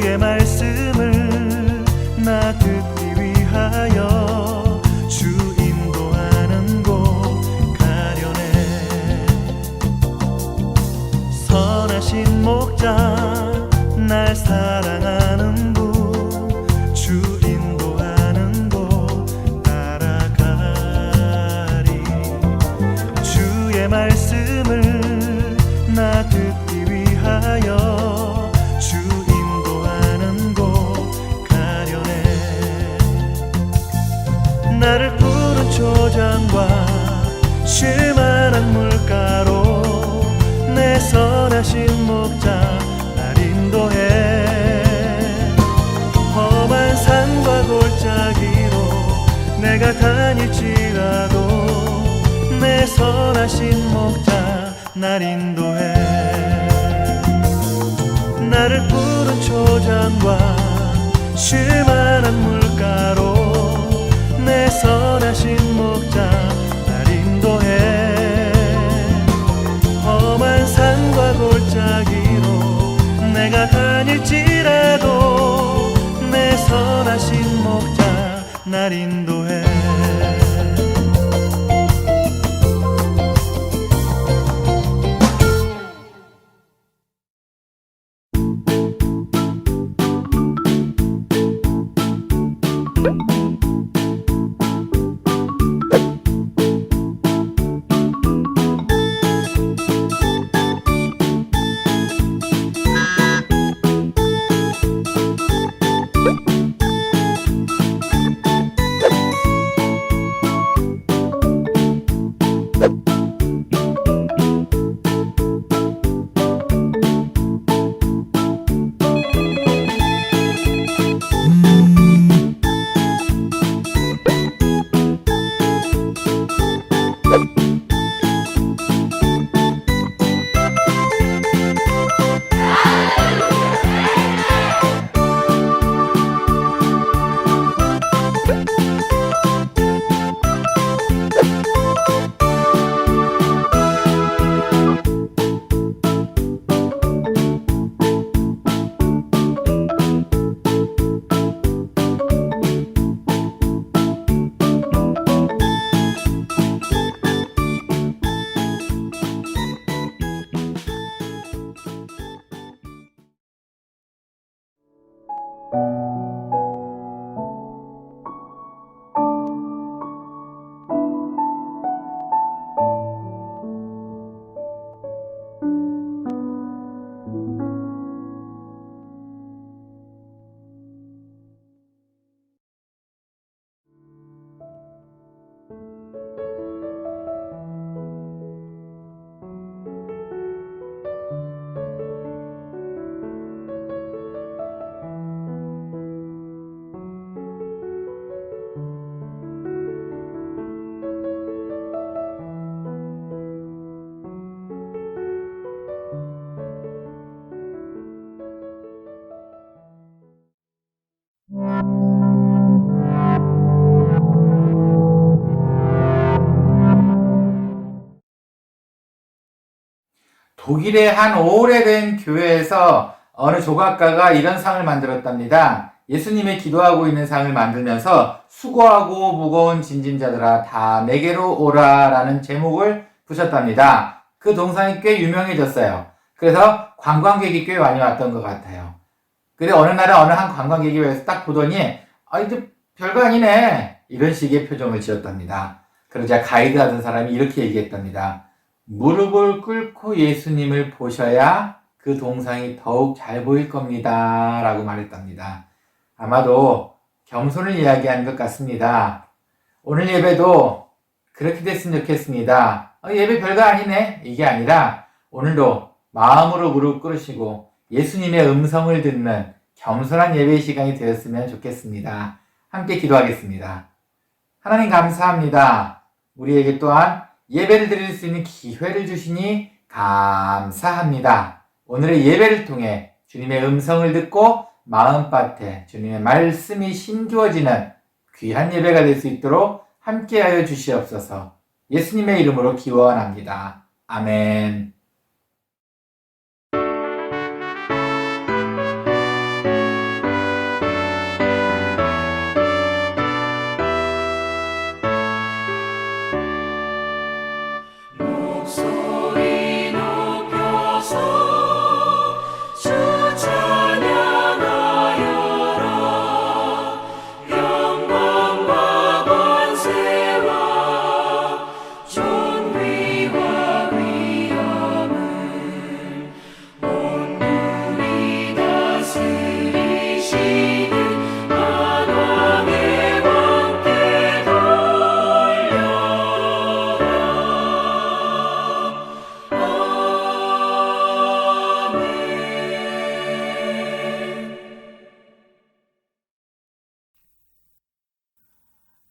주의 말씀을 나 듣기 위하여 주 인도하는 곳 가려네. 선하신 목자 날 사랑하는 분 주 인도하는 곳 따라가리. 주의 말씀을 나 듣기 위하여 주 인도하는 곳 가려네. 나를 푸른 초장과 쉴만한 물가로 내 선하신 목자 날 인도해. 험한 산과 골짜기로 내가 다닐지라도 내 선하신 목자 날 인도해. 나를 푸른 초장과 쉴만한 물가로 내 선하신 목자 날 인도해. 험한 산과 골짜기로 내가 다닐지라도 내 선하신 목자 날 인도해. 독일의 한 오래된 교회에서 어느 조각가가 이런 상을 만들었답니다. 예수님의 기도하고 있는 상을 만들면서 수고하고 무거운 짐진자들아 다 내게로 오라 라는 제목을 붙였답니다. 그 동상이 꽤 유명해졌어요. 그래서 관광객이 꽤 많이 왔던 것 같아요. 근데 어느 날은 어느 한 관광객이 와서 딱 보더니 이제 별거 아니네 이런 식의 표정을 지었답니다. 그러자 가이드 하던 사람이 이렇게 얘기했답니다. 무릎을 꿇고 예수님을 보셔야 그 동상이 더욱 잘 보일 겁니다 라고 말했답니다. 아마도 겸손을 이야기하는 것 같습니다. 오늘 예배도 그렇게 됐으면 좋겠습니다. 예배 별거 아니네 이게 아니라 오늘도 마음으로 무릎 꿇으시고 예수님의 음성을 듣는 겸손한 예배 시간이 되었으면 좋겠습니다. 함께 기도하겠습니다. 하나님 감사합니다. 우리에게 또한 예배를 드릴 수 있는 기회를 주시니 감사합니다. 오늘의 예배를 통해 주님의 음성을 듣고 마음밭에 주님의 말씀이 심기워지는 귀한 예배가 될 수 있도록 함께하여 주시옵소서. 예수님의 이름으로 기원합니다. 아멘.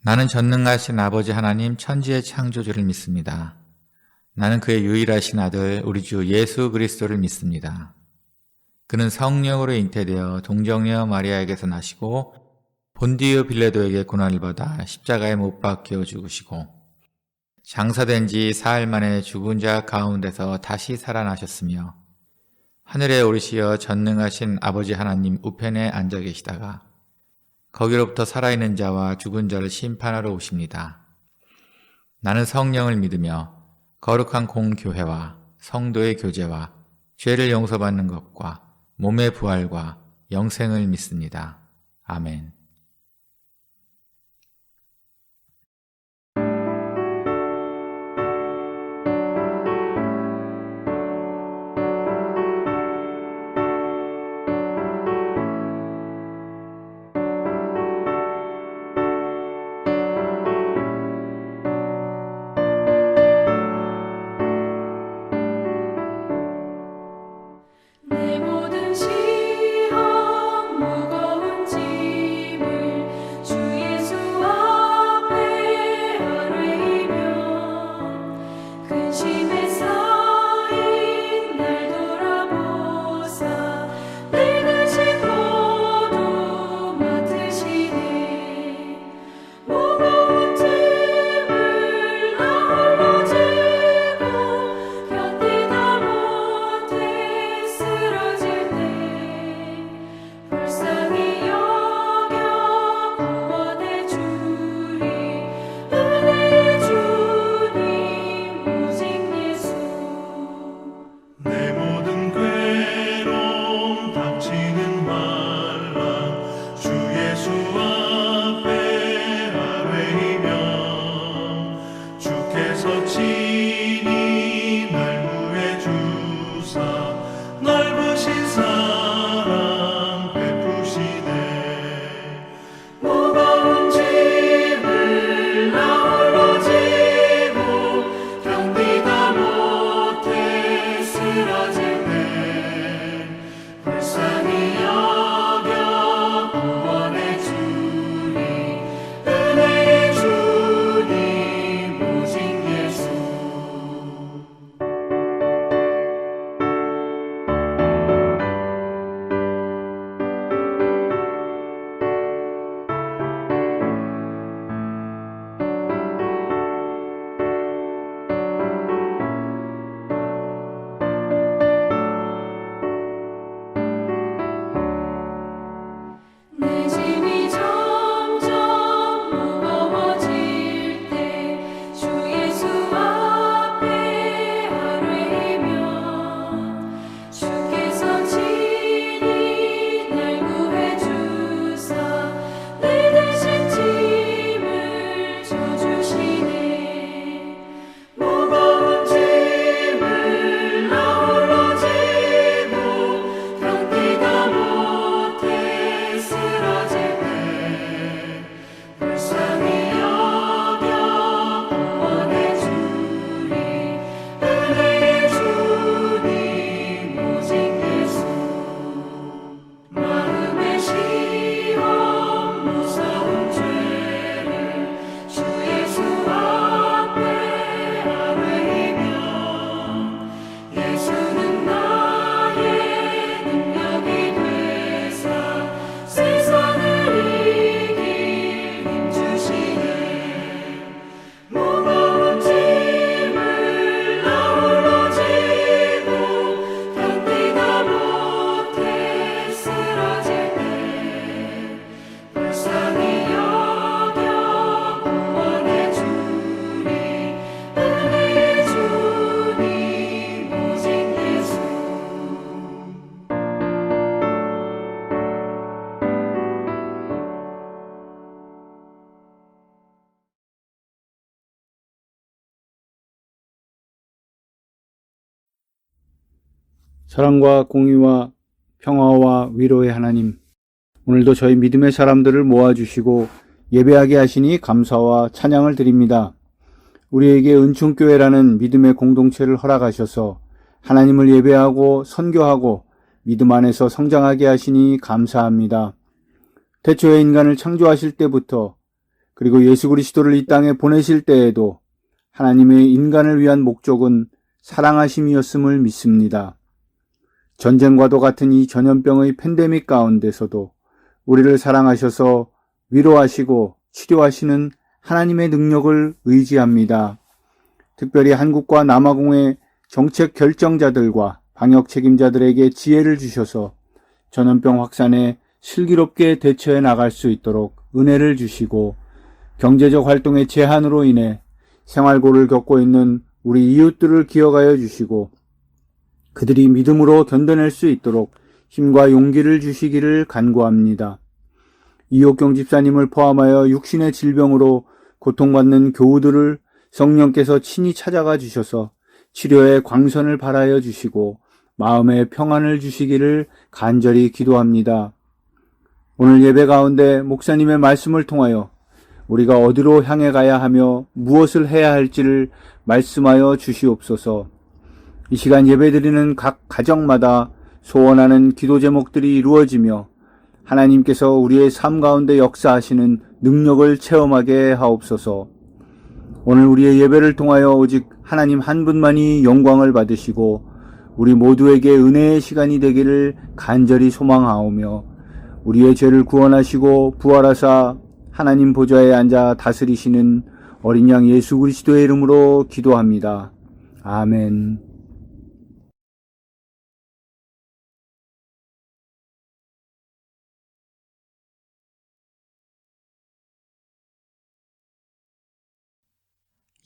나는 전능하신 아버지 하나님 천지의 창조주를 믿습니다. 나는 그의 유일하신 아들 우리 주 예수 그리스도를 믿습니다. 그는 성령으로 잉태되어 동정녀 마리아에게서 나시고 본디오 빌라도에게 고난을 받아 십자가에 못 박혀 죽으시고 장사된 지 사흘 만에 죽은 자 가운데서 다시 살아나셨으며 하늘에 오르시어 전능하신 아버지 하나님 우편에 앉아 계시다가 거기로부터 살아있는 자와 죽은 자를 심판하러 오십니다. 나는 성령을 믿으며 거룩한 공교회와 성도의 교제와 죄를 용서받는 것과 몸의 부활과 영생을 믿습니다. 아멘. 내 모든 시험 무거운 짐을 주 예수 앞에 아뢰이며 근심에 쌓인 날 돌아보사 내 근심 모두 맡으시네 무거운 짐을 나 홀로 지고 견디다 못해 쓰러질 때 불쌍히 여겨 구원해 주리 은혜의 주님 오직 예수 내 모든 괴로움 닥치는 만남 주 예수 앞에 아뢰이며 주께서 친히 날 구해 주사 넓으신 사랑 베푸시네 무거운 짐을 나 홀로 지고 견디다 못해 쓰러질 때 불쌍히 여겨 구원해 주리 은혜의 주님 오직 예수 내 짐이 점점 무거워질 때 주 예수 앞에 아뢰이며 주께서 친히 날 구해 주사 내 대신 짐을 져주시네 무거운 짐을 나 홀로 지고 견디다 못해 쓰러질 때 불쌍히 여겨 구원해 주리 은혜의 주님 오직 예수 마음의 시험 무서운 죄를 주 예수 앞에 아뢰이며 예수는 나의 능력이 되사 세상을 이길 힘 주시네 무거운 짐을 나 홀로 지고 견디다 못해 쓰러질 때 불쌍히 여겨 구원해 주리 은혜의 주님 오직 예수 사랑과 공의와 평화와 위로의 하나님, 오늘도 저희 믿음의 사람들을 모아주시고 예배하게 하시니 감사와 찬양을 드립니다. 우리에게 은총교회라는 믿음의 공동체를 허락하셔서 하나님을 예배하고 선교하고 믿음 안에서 성장하게 하시니 감사합니다. 태초에 인간을 창조하실 때부터 그리고 예수 그리스도를 이 땅에 보내실 때에도 하나님의 인간을 위한 목적은 사랑하심이었음을 믿습니다. 전쟁과도 같은 이 전염병의 팬데믹 가운데서도 우리를 사랑하셔서 위로하시고 치료하시는 하나님의 능력을 의지합니다. 특별히 한국과 남아공의 정책 결정자들과 방역 책임자들에게 지혜를 주셔서 전염병 확산에 슬기롭게 대처해 나갈 수 있도록 은혜를 주시고, 경제적 활동의 제한으로 인해 생활고를 겪고 있는 우리 이웃들을 기억하여 주시고 그들이 믿음으로 견뎌낼 수 있도록 힘과 용기를 주시기를 간구합니다. 이옥경 집사님을 포함하여 육신의 질병으로 고통받는 교우들을 성령께서 친히 찾아가 주셔서 치료의 광선을 발하여 주시고 마음의 평안을 주시기를 간절히 기도합니다. 오늘 예배 가운데 목사님의 말씀을 통하여 우리가 어디로 향해 가야 하며 무엇을 해야 할지를 말씀하여 주시옵소서. 이 시간 예배드리는 각 가정마다 소원하는 기도 제목들이 이루어지며 하나님께서 우리의 삶 가운데 역사하시는 능력을 체험하게 하옵소서. 오늘 우리의 예배를 통하여 오직 하나님 한 분만이 영광을 받으시고 우리 모두에게 은혜의 시간이 되기를 간절히 소망하오며, 우리의 죄를 구원하시고 부활하사 하나님 보좌에 앉아 다스리시는 어린 양 예수 그리스도의 이름으로 기도합니다. 아멘.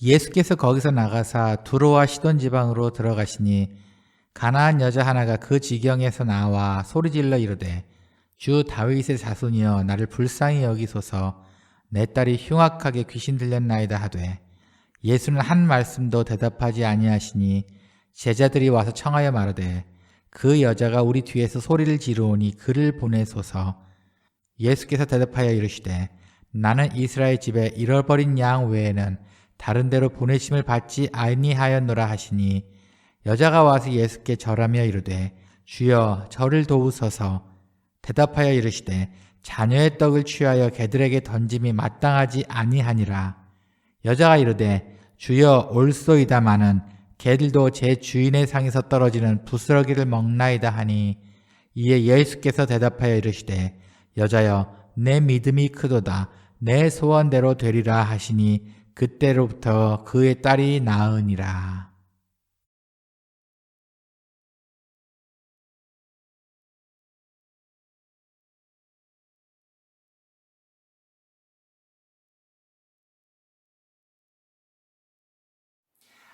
예수께서 거기서 나가사 두로와 시돈 지방으로 들어가시니 가나안 여자 하나가 그 지경에서 나와 소리질러 이르되 주 다윗의 자손이여 나를 불쌍히 여기소서, 내 딸이 흉악하게 귀신 들렸나이다 하되 예수는 한 말씀도 대답하지 아니하시니 제자들이 와서 청하여 말하되 그 여자가 우리 뒤에서 소리를 지르오니 그를 보내소서. 예수께서 대답하여 이르시되 나는 이스라엘 집에 잃어버린 양 외에는 다른 데로 보내심을 받지 아니하였노라 하시니, 여자가 와서 예수께 절하며 이르되 주여 저를 도우소서. 대답하여 이르시되 자녀의 떡을 취하여 개들에게 던짐이 마땅하지 아니하니라. 여자가 이르되 주여 올소이다마는 개들도 제 주인의 상에서 떨어지는 부스러기를 먹나이다 하니, 이에 예수께서 대답하여 이르시되 여자여 내 믿음이 크도다, 내 소원대로 되리라 하시니 그때로부터 그의 딸이 나으니라.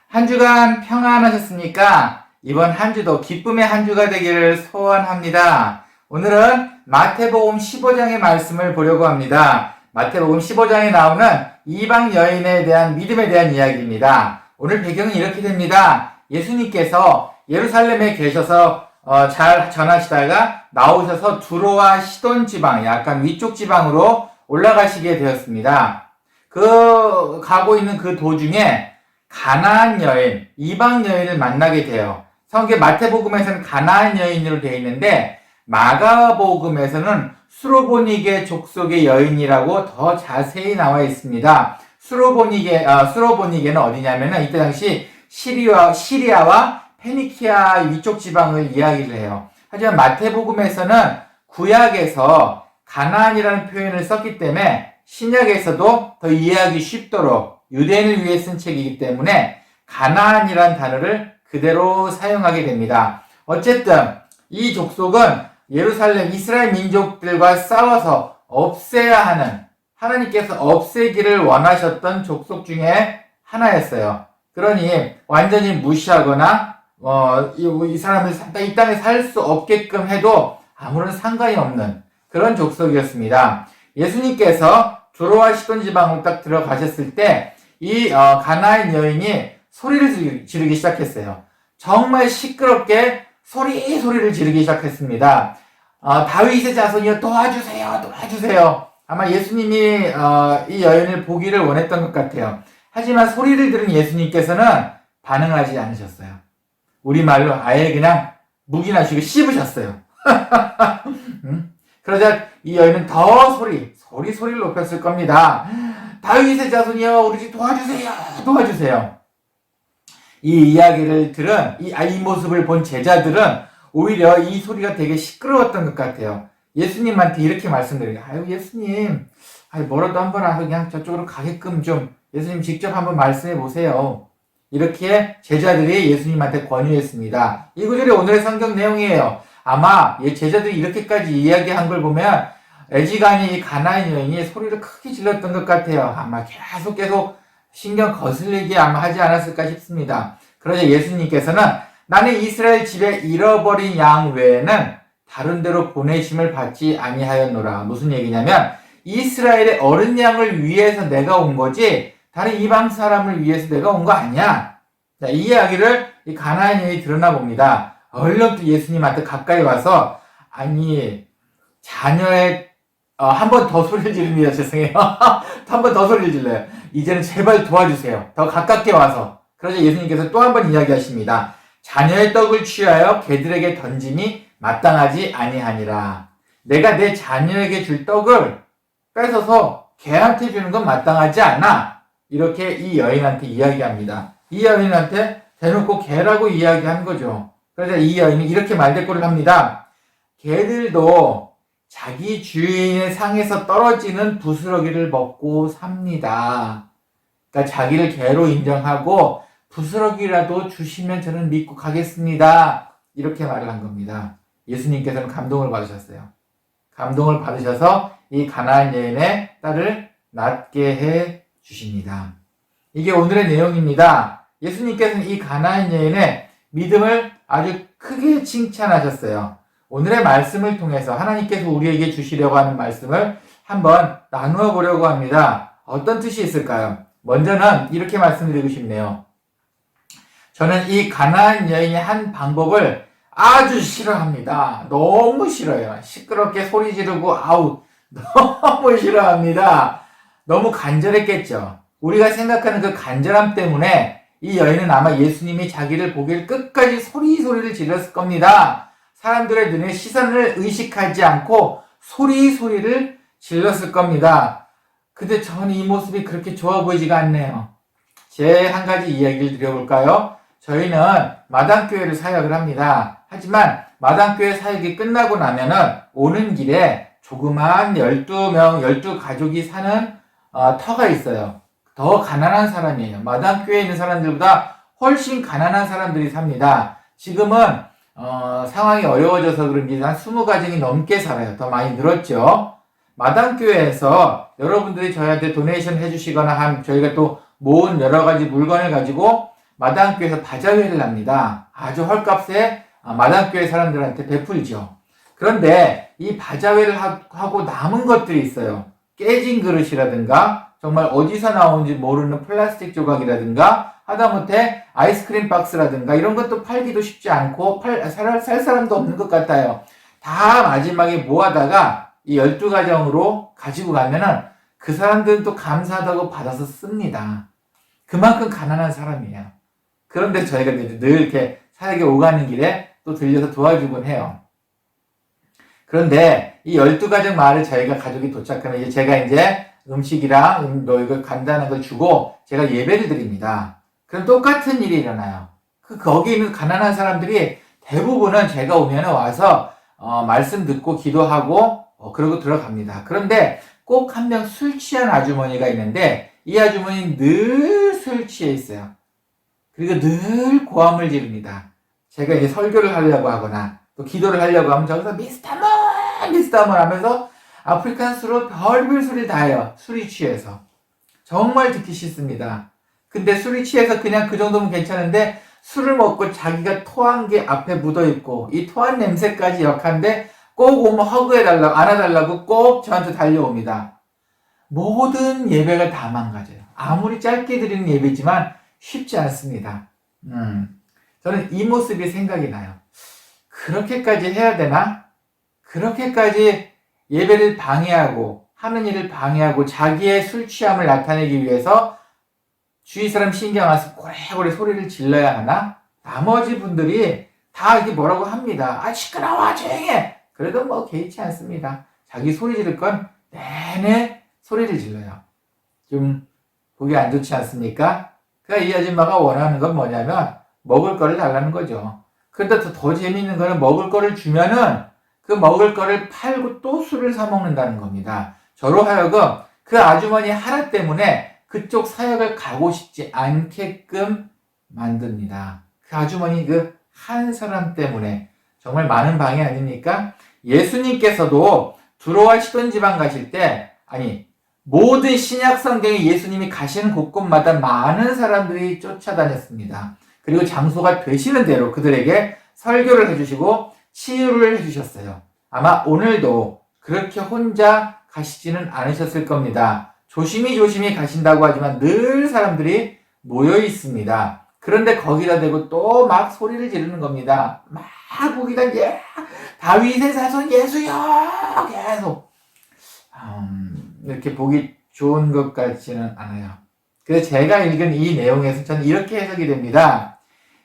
한 주간 평안하셨습니까? 이번 한 주도 기쁨의 한 주가 되기를 소원합니다. 오늘은 마태복음 15장의 말씀을 보려고 합니다. 마태복음 15장에 나오는 이방 여인에 대한 믿음에 대한 이야기입니다. 오늘 배경은 이렇게 됩니다. 예수님께서 예루살렘에 계셔서 잘 전하시다가 나오셔서 두로와 시돈 지방, 약간 위쪽 지방으로 올라가시게 되었습니다. 가고 있는 그 도중에 가나안 여인, 이방 여인을 만나게 돼요. 성경 마태복음에서는 가나안 여인으로 되어 있는데 마가복음에서는 수로보니게 족속의 여인이라고 더 자세히 나와 있습니다. 수로보니게는 어디냐면은 이때 당시 시리아와 페니키아 위쪽 지방을 이야기를 해요. 하지만 마태복음에서는 구약에서 가나안이라는 표현을 썼기 때문에 신약에서도 더 이해하기 쉽도록 유대인을 위해 쓴 책이기 때문에 가나안이라는 단어를 그대로 사용하게 됩니다. 어쨌든 이 족속은 예루살렘 이스라엘 민족들과 싸워서 없애야 하는, 하나님께서 없애기를 원하셨던 족속 중에 하나였어요. 그러니 완전히 무시하거나 이 사람을 이 땅에 살 수 없게끔 해도 아무런 상관이 없는 그런 족속이었습니다. 예수님께서 두로와 시돈 지방으로 딱 들어가셨을 때 이 가나안 여인이 소리를 지르기 시작했어요. 정말 시끄럽게 소리를 지르기 시작했습니다. 다윗의 자손이여 도와주세요, 도와주세요. 아마 예수님이 이 여인을 보기를 원했던 것 같아요. 하지만 소리를 들은 예수님께서는 반응하지 않으셨어요. 우리말로 아예 그냥 묵인하시고 씹으셨어요. 그러자 이 여인은 더 소리를 높였을 겁니다. 다윗의 자손이여 우리 집 도와주세요. 도와주세요. 이 이야기를 들은 이 모습을 본 제자들은 오히려 이 소리가 되게 시끄러웠던 것 같아요. 예수님한테 이렇게 말씀드려요. 아유 예수님, 뭐라도 한번 와서 그냥 저쪽으로 가게끔 좀 예수님 직접 한번 말씀해 보세요. 이렇게 제자들이 예수님한테 권유했습니다. 이 구절이 오늘의 성경 내용이에요. 아마 제자들이 이렇게까지 이야기한 걸 보면 애지간히 이 가나안 여인이 소리를 크게 질렀던 것 같아요. 아마 계속 신경 거슬리게 아마 하지 않았을까 싶습니다. 그러자 예수님께서는 나는 이스라엘 집에 잃어버린 양 외에는 다른 데로 보내심을 받지 아니하였노라. 무슨 얘기냐면 이스라엘의 어린 양을 위해서 내가 온 거지 다른 이방 사람을 위해서 내가 온 거 아니야. 자, 이 이야기를 이 가나안 여인이 드러나 봅니다. 얼른 또 예수님한테 가까이 와서 아니 자녀의 한 번 더 소리를 지릅니다. 죄송해요. 한 번 더 소리를 질러요. 이제는 제발 도와주세요. 더 가깝게 와서. 그러자 예수님께서 또 한 번 이야기하십니다. 자녀의 떡을 취하여 개들에게 던짐이 마땅하지 아니하니라. 내가 내 자녀에게 줄 떡을 뺏어서 개한테 주는 건 마땅하지 않아. 이렇게 이 여인한테 이야기합니다. 이 여인한테 대놓고 개라고 이야기한 거죠. 그래서 이 여인이 이렇게 말대꾸를 합니다. 개들도 자기 주인의 상에서 떨어지는 부스러기를 먹고 삽니다. 그러니까 자기를 개로 인정하고 부스러기라도 주시면 저는 믿고 가겠습니다. 이렇게 말을 한 겁니다. 예수님께서는 감동을 받으셨어요. 감동을 받으셔서 이 가나안 여인의 딸을 낫게 해 주십니다. 이게 오늘의 내용입니다. 예수님께서는 이 가나안 여인의 믿음을 아주 크게 칭찬하셨어요. 오늘의 말씀을 통해서 하나님께서 우리에게 주시려고 하는 말씀을 한번 나누어 보려고 합니다. 어떤 뜻이 있을까요? 먼저는 이렇게 말씀드리고 싶네요. 저는 이 가나안 여인이 한 방법을 아주 싫어합니다. 너무 싫어요. 시끄럽게 소리 지르고 너무 싫어합니다. 너무 간절했겠죠. 우리가 생각하는 그 간절함 때문에 이 여인은 아마 예수님이 자기를 보길 끝까지 소리를 질렀을 겁니다. 사람들의 눈에 시선을 의식하지 않고 소리를 질렀을 겁니다. 근데 저는 이 모습이 그렇게 좋아 보이지가 않네요. 제 한 가지 이야기를 드려볼까요? 저희는 마당교회를 사역을 합니다. 하지만 마당교회 사역이 끝나고 나면은 오는 길에 조그만 12가족이 사는 터가 있어요. 더 가난한 사람이에요. 마당교회에 있는 사람들보다 훨씬 가난한 사람들이 삽니다. 지금은 상황이 어려워져서 그런지 한 20가정이 넘게 살아요. 더 많이 늘었죠. 마당교회에서 여러분들이 저희한테 도네이션 해주시거나 저희가 또 모은 여러 가지 물건을 가지고 마당교회에서 바자회를 합니다. 아주 헐값에 마당교회 사람들한테 베풀죠. 그런데 이 바자회를 하고 남은 것들이 있어요. 깨진 그릇이라든가 정말 어디서 나온지 모르는 플라스틱 조각이라든가 하다못해 아이스크림 박스라든가 이런 것도 팔기도 쉽지 않고 살 사람도 없는 것 같아요. 다 마지막에 모아다가 이 12가정으로 가지고 가면은 그 사람들은 또 감사하다고 받아서 씁니다. 그만큼 가난한 사람이에요. 그런데 저희가 늘 이렇게 사역에 오가는 길에 또 들려서 도와주곤 해요. 그런데 이 12가정 마을에 저희가 가족이 도착하면 제가 이제 음식이랑 이거 간단한 걸 주고 제가 예배를 드립니다. 그럼 똑같은 일이 일어나요. 거기 있는 가난한 사람들이 대부분은 제가 오면 와서 말씀 듣고 기도하고 그러고 들어갑니다. 그런데 꼭 한 명 술 취한 아주머니가 있는데 이 아주머니는 늘 술 취해 있어요. 그리고 늘 고함을 지릅니다. 제가 이제 설교를 하려고 하거나 또 기도를 하려고 하면 저기서 미스터문 하면서 아프리칸 술로 별별 소리를 다 해요. 술이 취해서. 정말 듣기 싫습니다. 근데 술이 취해서 그냥 그 정도면 괜찮은데 술을 먹고 자기가 토한 게 앞에 묻어있고 이 토한 냄새까지 역한데 꼭 오면 허그해달라고 안아달라고 꼭 저한테 달려옵니다. 모든 예배가 다 망가져요. 아무리 짧게 드리는 예배지만 쉽지 않습니다. 저는 이 모습이 생각이 나요. 그렇게까지 해야 되나? 그렇게까지 예배를 방해하고 하는 일을 방해하고 자기의 술 취함을 나타내기 위해서 주위 사람 신경 안 쓰고 고래고래 소리를 질러야 하나? 나머지 분들이 다 이게 뭐라고 합니다. 시끄러워 조용히 해. 그래도 뭐 개의치 않습니다. 자기 소리 지를 건 내내 소리를 질러요. 좀 보기 안 좋지 않습니까? 그러니까 이 아줌마가 원하는 건 뭐냐면 먹을 거를 달라는 거죠. 그런데 더 재미있는 거는 먹을 거를 주면은 그 먹을 거를 팔고 또 술을 사 먹는다는 겁니다. 저로 하여금 그 아주머니 하나 때문에 그쪽 사역을 가고 싶지 않게끔 만듭니다. 그 아주머니 그 한 사람 때문에 정말 많은 방해 아닙니까? 예수님께서도 두로와 시돈 지방 가실 때, 아니 모든 신약 성경에 예수님이 가시는 곳곳마다 많은 사람들이 쫓아다녔습니다. 그리고 장소가 되시는 대로 그들에게 설교를 해주시고 치유를 해주셨어요. 아마 오늘도 그렇게 혼자 가시지는 않으셨을 겁니다. 조심히 가신다고 하지만 늘 사람들이 모여 있습니다. 그런데 거기다 대고 또 막 소리를 지르는 겁니다. 막 거기다 다윗의 자손 예수여 계속 이렇게 보기 좋은 것 같지는 않아요. 그래서 제가 읽은 이 내용에서 저는 이렇게 해석이 됩니다.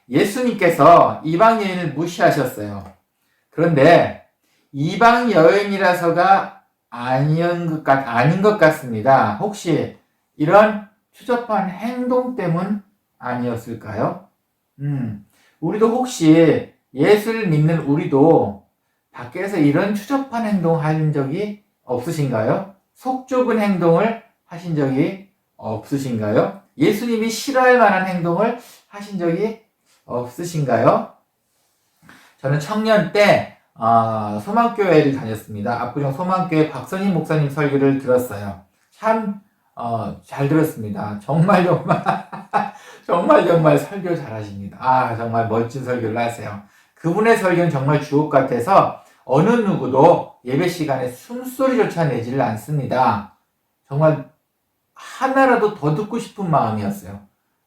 예수님께서 이방 여인을 무시하셨어요. 그런데 이방 여인이라서가 아닌 것 같습니다. 혹시 이런 추접한 행동 때문 아니었을까요? 우리도 혹시 예수를 믿는 우리도 밖에서 이런 추접한 행동 하신 적이 없으신가요? 속 좁은 행동을 하신 적이 없으신가요? 예수님이 싫어할 만한 행동을 하신 적이 없으신가요? 저는 청년 때 소망교회를 다녔습니다. 압구정 소망교회 박선희 목사님 설교를 들었어요. 참 잘 들었습니다. 정말 설교 잘하십니다. 정말 멋진 설교를 하세요. 그분의 설교는 정말 주옥 같아서 어느 누구도 예배 시간에 숨소리조차 내지를 않습니다. 정말 하나라도 더 듣고 싶은 마음이었어요.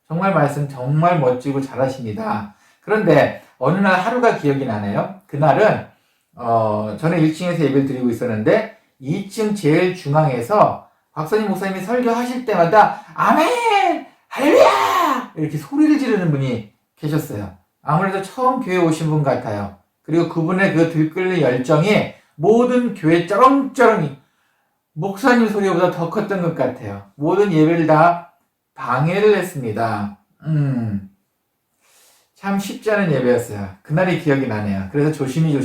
정말 말씀 정말 멋지고 잘하십니다. 그런데 어느 날 하루가 기억이 나네요. 그날은 저는 1층에서 예배를 드리고 있었는데 2층 제일 중앙에서 박선희 목사님이 설교하실 때마다 아멘! 할렐루야! 이렇게 소리를 지르는 분이 계셨어요. 아무래도 처음 교회 오신 분 같아요. 그리고 그분의 그 들끓는 열정이 모든 교회 쩌렁쩌렁이 목사님 소리보다 더 컸던 것 같아요. 모든 예배를 다 방해를 했습니다. 참 쉽지 않은 예배였어요. 그날이 기억이 나네요. 그래서 조심히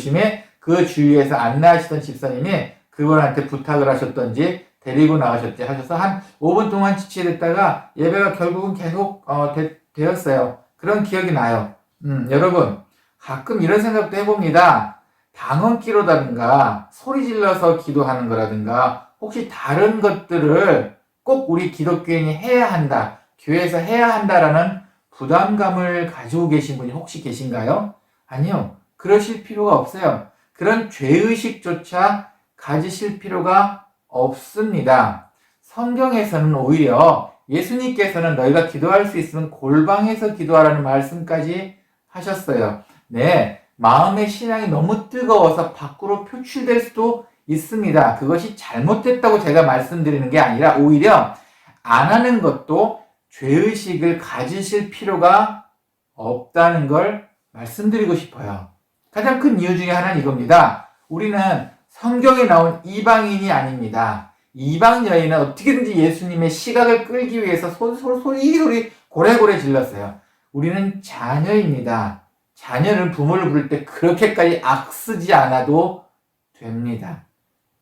그 주위에서 안내하시던 집사님이 그분한테 부탁을 하셨던지 데리고 나가셨지 하셔서 한 5분 동안 지체됐다가 예배가 결국은 계속 되었어요. 그런 기억이 나요. 여러분 가끔 이런 생각도 해봅니다. 방언기로라든가 소리 질러서 기도하는 거라든가 혹시 다른 것들을 꼭 우리 기독교인이 해야 한다, 교회에서 해야 한다라는 부담감을 가지고 계신 분이 혹시 계신가요? 아니요. 그러실 필요가 없어요. 그런 죄의식조차 가지실 필요가 없습니다. 성경에서는 오히려 예수님께서는 너희가 기도할 수 있으면 골방에서 기도하라는 말씀까지 하셨어요. 네, 마음의 신앙이 너무 뜨거워서 밖으로 표출될 수도 있습니다. 그것이 잘못됐다고 제가 말씀드리는 게 아니라 오히려 안 하는 것도 죄의식을 가지실 필요가 없다는 걸 말씀드리고 싶어요. 가장 큰 이유 중에 하나는 이겁니다. 우리는 성경에 나온 이방인이 아닙니다. 이방 여인은 어떻게든지 예수님의 시각을 끌기 위해서 소리 고래고래 질렀어요. 우리는 자녀입니다. 자녀는 부모를 부를 때 그렇게까지 악쓰지 않아도 됩니다.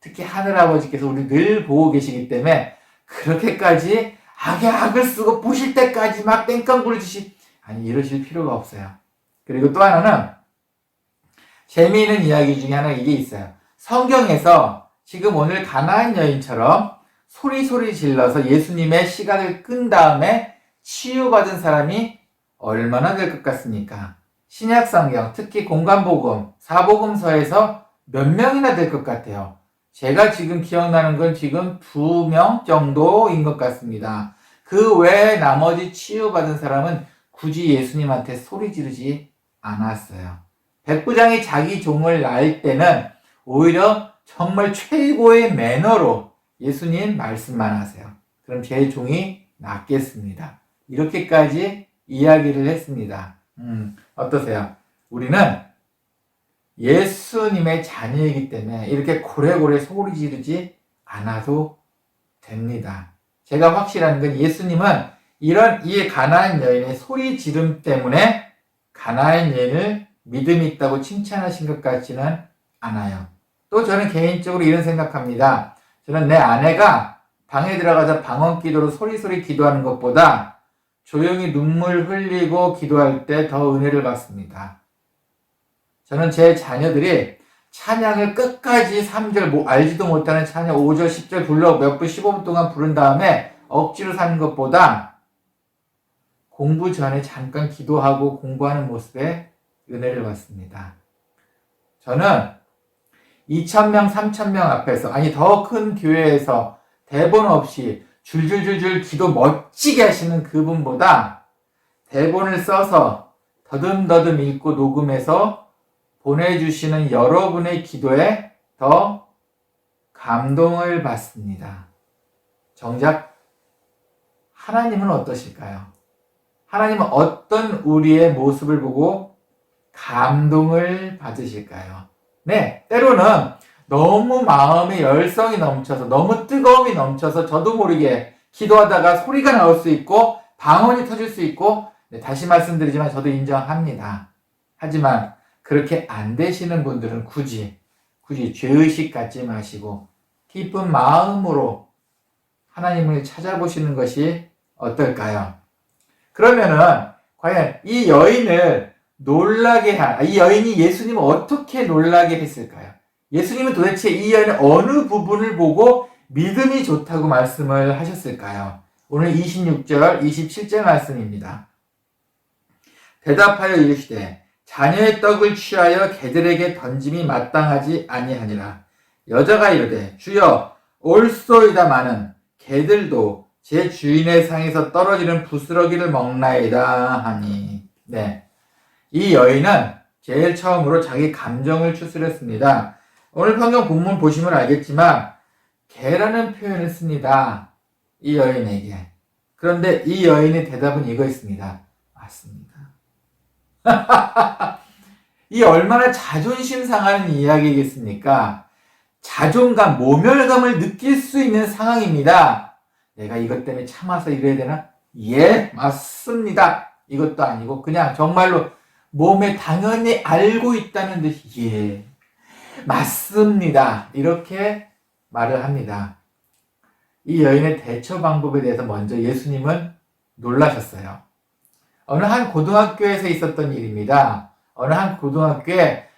특히 하늘아버지께서 우리 늘 보고 계시기 때문에 그렇게까지 악에 악을 쓰고 부실 때까지 막 땡깡 부르듯이 이러실 필요가 없어요. 그리고 또 하나는 재미있는 이야기 중에 하나 이게 있어요. 성경에서 지금 오늘 가나안 여인처럼 소리 질러서 예수님의 시각을 끈 다음에 치유받은 사람이 얼마나 될 것 같습니까? 신약성경, 특히 공관복음, 사복음서에서 몇 명이나 될 것 같아요. 제가 지금 기억나는 건 지금 2명 정도인 것 같습니다. 그 외에 나머지 치유받은 사람은 굳이 예수님한테 소리 지르지 않았어요. 백부장이 자기 종을 낳을 때는 오히려 정말 최고의 매너로 예수님 말씀만 하세요. 그럼 제 종이 낫겠습니다. 이렇게까지 이야기를 했습니다. 어떠세요? 우리는 예수님의 자녀이기 때문에 이렇게 고래고래 소리 지르지 않아도 됩니다. 제가 확실한 건 예수님은 이런 이 가나안 여인의 소리 지름 때문에 가나안 여인을 믿음이 있다고 칭찬하신 것 같지는 않아요. 또 저는 개인적으로 이런 생각합니다. 저는 내 아내가 방에 들어가서 방언 기도로 소리소리 기도하는 것보다 조용히 눈물 흘리고 기도할 때 더 은혜를 받습니다. 저는 제 자녀들이 찬양을 끝까지 3절 알지도 못하는 찬양 5절 10절 불러 몇 분 15분 동안 부른 다음에 억지로 사는 것보다 공부 전에 잠깐 기도하고 공부하는 모습에 은혜를 받습니다. 저는 2,000명 3,000명 앞에서 아니 더 큰 교회에서 대본 없이 줄줄줄줄 기도 멋지게 하시는 그분보다 대본을 써서 더듬더듬 읽고 녹음해서 보내주시는 여러분의 기도에 더 감동을 받습니다. 정작 하나님은 어떠실까요? 하나님은 어떤 우리의 모습을 보고 감동을 받으실까요? 네, 때로는 너무 마음의 열성이 넘쳐서 너무 뜨거움이 넘쳐서 저도 모르게 기도하다가 소리가 나올 수 있고 방언이 터질 수 있고 네, 다시 말씀드리지만 저도 인정합니다. 하지만 그렇게 안 되시는 분들은 굳이 죄의식 갖지 마시고 기쁜 마음으로 하나님을 찾아보시는 것이 어떨까요? 그러면은 과연 이 여인을 이 여인이 예수님을 어떻게 놀라게 했을까요? 예수님은 도대체 이 여인의 어느 부분을 보고 믿음이 좋다고 말씀을 하셨을까요? 오늘 26절, 27절 말씀입니다. 대답하여 이르시되 자녀의 떡을 취하여 개들에게 던짐이 마땅하지 아니하니라. 여자가 이르되 주여 옳소이다마는 개들도 제 주인의 상에서 떨어지는 부스러기를 먹나이다 하니. 네, 이 여인은 제일 처음으로 자기 감정을 추스렸습니다. 오늘 성경 본문 보시면 알겠지만 개라는 표현을 씁니다. 이 여인에게. 그런데 이 여인의 대답은 이거였습니다. 맞습니다. 이 얼마나 자존심 상하는 이야기겠습니까? 자존감, 모멸감을 느낄 수 있는 상황입니다. 내가 이것 때문에 참아서 이래야 되나? 예, 맞습니다. 이것도 아니고 그냥 정말로 몸에 당연히 알고 있다는 듯이 예, 맞습니다. 이렇게 말을 합니다. 이 여인의 대처 방법에 대해서 먼저 예수님은 놀라셨어요. 어느 한 고등학교에서 있었던 일입니다. 어느 한 고등학교에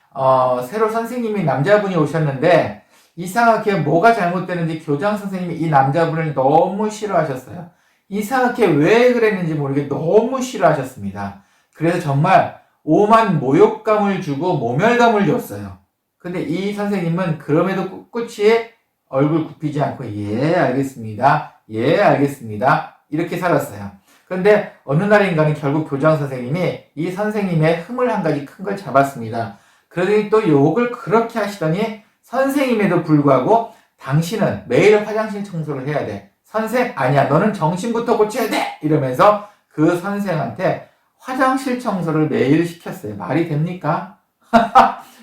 새로 선생님이 남자분이 오셨는데 이상하게 뭐가 잘못되는지 교장 선생님이 이 남자분을 너무 싫어하셨어요. 이상하게 왜 그랬는지 모르게 너무 싫어하셨습니다. 그래서 정말 오만 모욕감을 주고 모멸감을 줬어요. 근데 이 선생님은 그럼에도 꿋꿋이 얼굴 굽히지 않고 예 알겠습니다. 예 알겠습니다. 이렇게 살았어요. 그런데 어느 날인가는 결국 교장 선생님이 이 선생님의 흠을 한 가지 큰 걸 잡았습니다. 그러더니 또 욕을 그렇게 하시더니 선생님에도 불구하고 당신은 매일 화장실 청소를 해야 돼. 선생 아니야 너는 정신부터 고쳐야 돼. 이러면서 그 선생한테 화장실 청소를 매일 시켰어요. 말이 됩니까?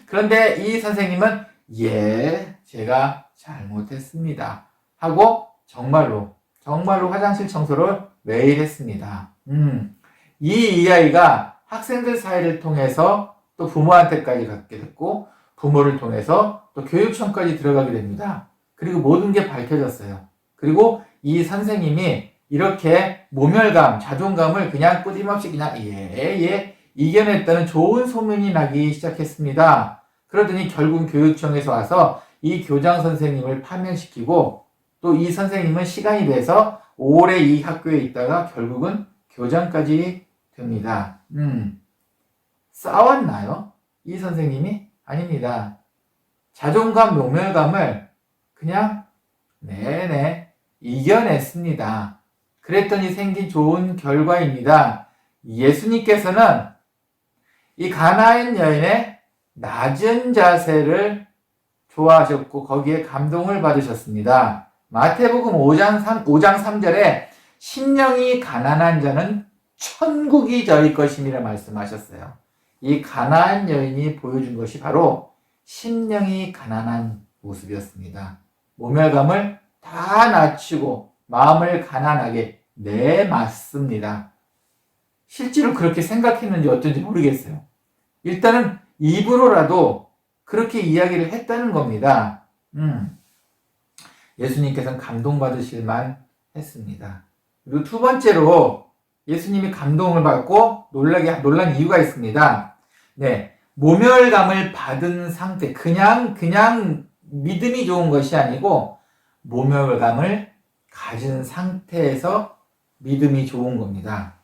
그런데 이 선생님은 예 제가 잘못했습니다 하고 정말로 화장실 청소를 매일 했습니다. 이 이야기가 학생들 사이를 통해서 또 부모한테까지 갖게 됐고 부모를 통해서 또 교육청까지 들어가게 됩니다. 그리고 모든 게 밝혀졌어요. 그리고 이 선생님이 이렇게 모멸감, 자존감을 그냥 끊임없이 그냥 이겨냈다는 좋은 소문이 나기 시작했습니다. 그러더니 결국 교육청에서 와서 이 교장 선생님을 파면시키고 또 이 선생님은 시간이 돼서 오래 이 학교에 있다가 결국은 교장까지 됩니다. 싸웠나요? 이 선생님이? 아닙니다. 자존감, 모멸감을 그냥 이겨냈습니다. 그랬더니 생긴 좋은 결과입니다. 예수님께서는 이 가나안 여인의 낮은 자세를 좋아하셨고 거기에 감동을 받으셨습니다. 마태복음 5장 3절에 심령이 가난한 자는 천국이 저희 것임이라 말씀하셨어요. 이 가나안 여인이 보여준 것이 바로 심령이 가난한 모습이었습니다. 모멸감을 다 낮추고 마음을 가난하게. 네, 맞습니다. 실제로 그렇게 생각했는지 어쩐지 모르겠어요. 일단은 입으로라도 그렇게 이야기를 했다는 겁니다. 예수님께서는 감동받으실만 했습니다. 그리고 두 번째로 예수님이 감동을 받고 놀란 이유가 있습니다. 네, 모멸감을 받은 상태, 그냥 믿음이 좋은 것이 아니고 모멸감을 가진 상태에서 믿음이 좋은 겁니다.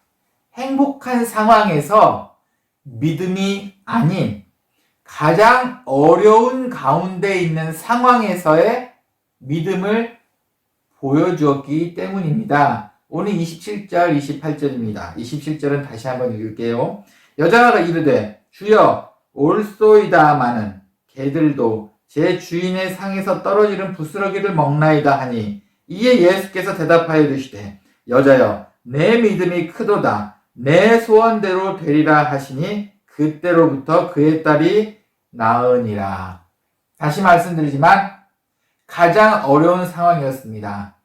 행복한 상황에서 믿음이 아닌 가장 어려운 가운데 있는 상황에서의 믿음을 보여주었기 때문입니다. 오늘 27절, 28절입니다. 27절은 다시 한번 읽을게요. 여자가 이르되 주여 올소이다마는 개들도 제 주인의 상에서 떨어지는 부스러기를 먹나이다 하니 이에 예수께서 대답하여 이르시되 여자여 내 믿음이 크도다 내 소원대로 되리라 하시니 그때로부터 그의 딸이 나으니라. 다시 말씀드리지만 가장 어려운 상황이었습니다.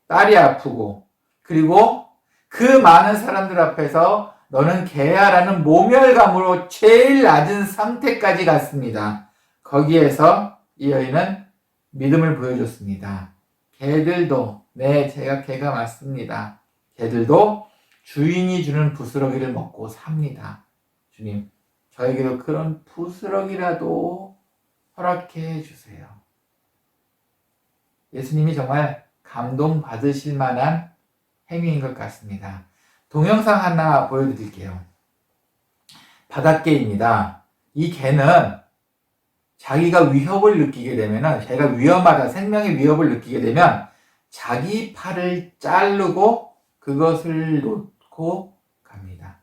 딸이 아프고 그리고 그 많은 사람들 앞에서 너는 개야라는 모멸감으로 제일 낮은 상태까지 갔습니다. 거기에서 이 여인은 믿음을 보여줬습니다. 개들도 네, 제가 개가 맞습니다. 개들도 주인이 주는 부스러기를 먹고 삽니다. 주님, 저에게도 그런 부스러기라도 허락해 주세요. 예수님이 정말 감동받으실 만한 행위인 것 같습니다. 동영상 하나 보여드릴게요. 바닷개입니다. 이 개는 자기가 위협을 느끼게 되면, 개가 위험하다, 생명의 위협을 느끼게 되면 자기 팔을 자르고 그것을 놓고 갑니다.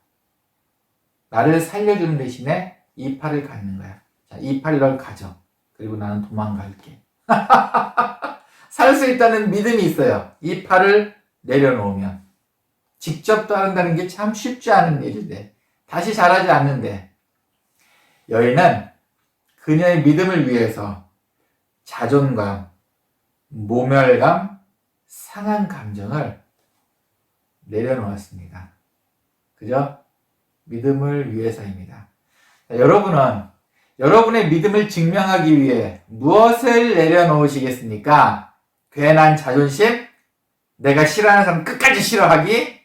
나를 살려주는 대신에 이 팔을 갖는 거야. 자, 이 팔을 널 가져. 그리고 나는 도망갈게. 살 수 있다는 믿음이 있어요. 이 팔을 내려놓으면. 직접 따른다는 게 참 쉽지 않은 일인데, 다시 잘하지 않는데, 여인은 그녀의 믿음을 위해서 자존감, 모멸감, 상한 감정을 내려놓았습니다. 그죠? 믿음을 위해서입니다. 자, 여러분은 여러분의 믿음을 증명하기 위해 무엇을 내려놓으시겠습니까? 괜한 자존심? 내가 싫어하는 사람 끝까지 싫어하기?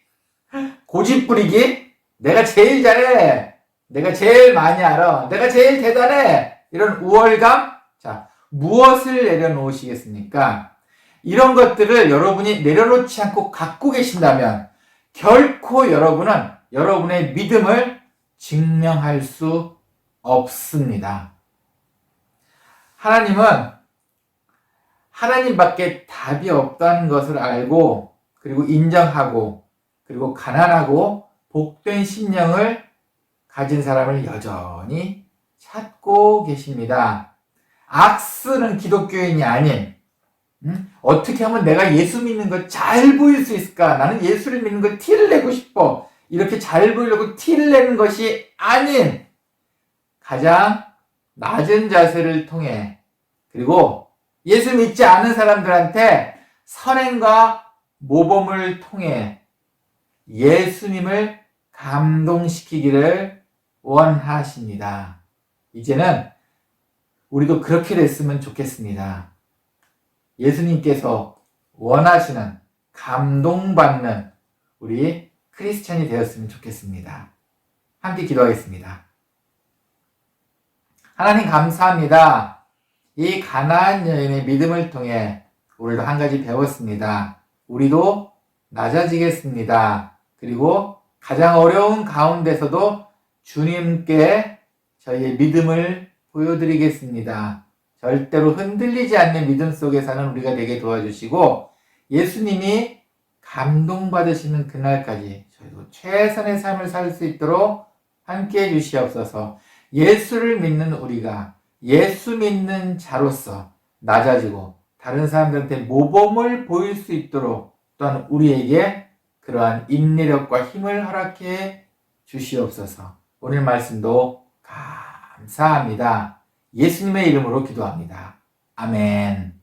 고집부리기? 내가 제일 잘해! 내가 제일 많이 알아! 내가 제일 대단해! 이런 우월감? 자, 무엇을 내려놓으시겠습니까? 이런 것들을 여러분이 내려놓지 않고 갖고 계신다면 결코 여러분은 여러분의 믿음을 증명할 수 없습니다. 하나님은 하나님밖에 답이 없다는 것을 알고 그리고 인정하고 그리고 가난하고 복된 심령을 가진 사람을 여전히 찾고 계십니다. 악쓰는 기독교인이 아닌 어떻게 하면 내가 예수 믿는 거 잘 보일 수 있을까? 나는 예수를 믿는 거 티를 내고 싶어. 이렇게 잘 보이려고 티를 내는 것이 아닌 가장 낮은 자세를 통해 그리고 예수 믿지 않은 사람들한테 선행과 모범을 통해 예수님을 감동시키기를 원하십니다. 이제는 우리도 그렇게 됐으면 좋겠습니다. 예수님께서 원하시는 감동받는 우리 크리스찬이 되었으면 좋겠습니다. 함께 기도하겠습니다. 하나님 감사합니다. 이 가나안 여인의 믿음을 통해 우리도 한 가지 배웠습니다. 우리도 낮아지겠습니다. 그리고 가장 어려운 가운데서도 주님께 저희의 믿음을 보여드리겠습니다. 절대로 흔들리지 않는 믿음 속에 사는 우리가 되게 도와주시고 예수님이 감동받으시는 그날까지 저희도 최선의 삶을 살 수 있도록 함께해 주시옵소서. 예수를 믿는 우리가 예수 믿는 자로서 낮아지고 다른 사람들한테 모범을 보일 수 있도록 또한 우리에게 그러한 인내력과 힘을 허락해 주시옵소서. 오늘 말씀도 감사합니다. 예수님의 이름으로 기도합니다. 아멘.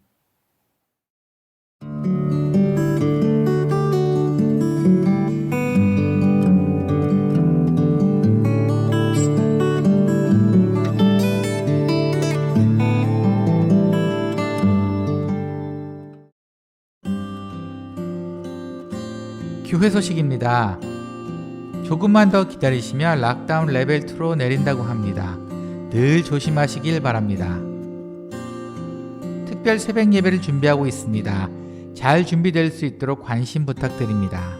교회 소식입니다. 조금만 더 기다리시면 락다운 레벨 2로 내린다고 합니다. 늘 조심하시길 바랍니다. 특별 새벽 예배를 준비하고 있습니다. 잘 준비될 수 있도록 관심 부탁드립니다.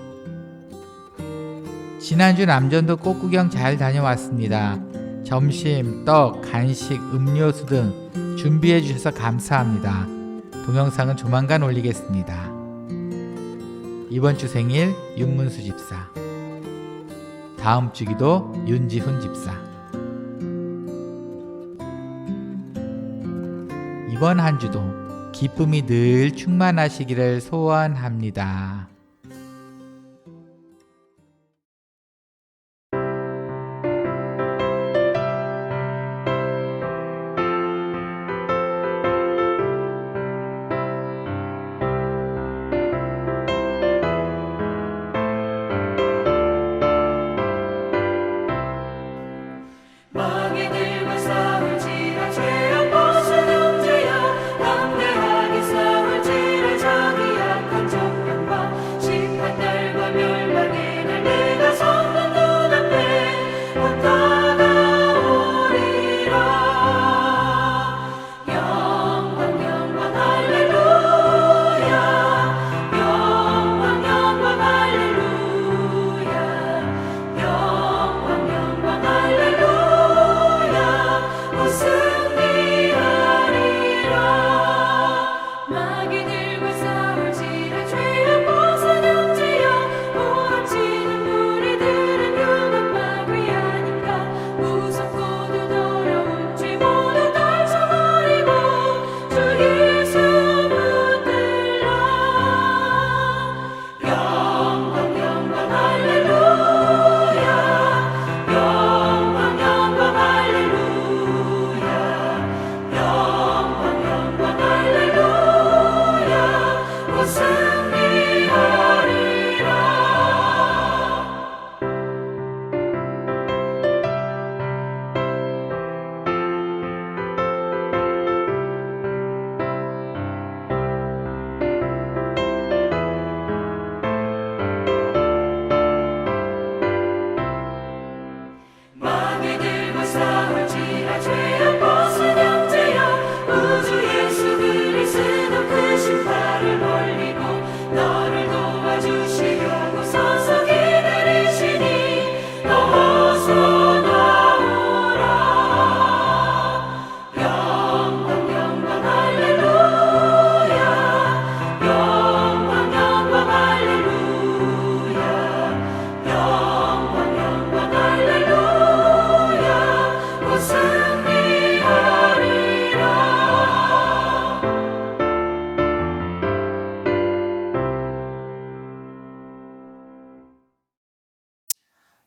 지난주 남전도 꽃구경 잘 다녀왔습니다. 점심, 떡, 간식, 음료수 등 준비해 주셔서 감사합니다. 동영상은 조만간 올리겠습니다. 이번 주 생일 윤문수 집사, 다음 주 기도 윤지훈 집사. 이번 한 주도 기쁨이 늘 충만하시기를 소원합니다. 마귀들과 싸울지라 죄악 벗은 형제여 담대하게 싸울지라 자기 약한 정령과 심판날과 멸망의 날 내가 섰는 눈앞에 곧 다가오리라. 영광 영광 할렐루야. 영광 영광 할렐루야. 영광 영광 할렐루야. 승리하리라. 마귀들과 싸울지라 죄악 벗은 형제여 오합지는 무리들은 흉악만 위하니까 무섭고도 더러운 죄 모두 떨쳐버리고 주 예수 붙들라. 영광 영광 할렐루야. 영광 영광 할렐루야. 영광 영광 할렐루야. 곧 승리하리라. 마귀들과 싸울지라 죄악 벗은 형제여 우주 예수 그리스도 크신 팔을 벌리고 너를 도와주시려고 서서 기다리시니 너 어서 나오라. 영광 영광 할렐루야. 영광 영광 할렐루야. 영광 영광 할렐루야. 곧 승리하리라.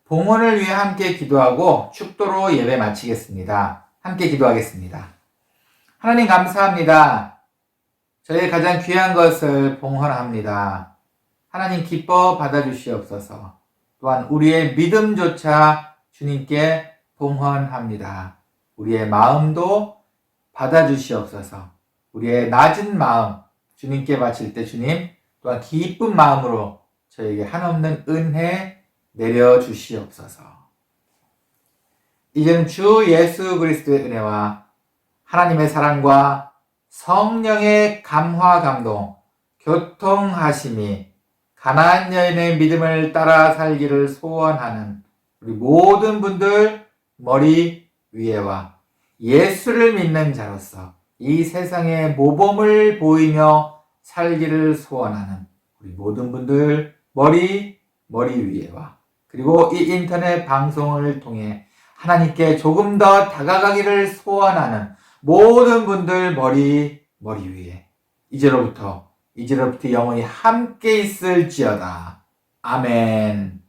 봉헌을 위해 함께 기도하고 축도로 예배 마치겠습니다. 함께 기도하겠습니다. 하나님 감사합니다. 저의 가장 귀한 것을 봉헌합니다. 하나님 기뻐 받아주시옵소서. 또한 우리의 믿음조차 주님께 봉헌합니다. 우리의 마음도 받아주시옵소서. 우리의 낮은 마음 주님께 바칠 때 주님 또한 기쁜 마음으로 저에게 한없는 은혜 내려주시옵소서. 이제는 주 예수 그리스도의 은혜와 하나님의 사랑과 성령의 감화 감동, 교통하심이 가나안 여인의 믿음을 따라 살기를 소원하는 우리 모든 분들 머리 위에와 예수를 믿는 자로서 이 세상의 모범을 보이며 살기를 소원하는 우리 모든 분들 머리 위에와 그리고 이 인터넷 방송을 통해 하나님께 조금 더 다가가기를 소원하는 모든 분들 머리 위에 이제로부터 영원히 함께 있을지어다. 아멘.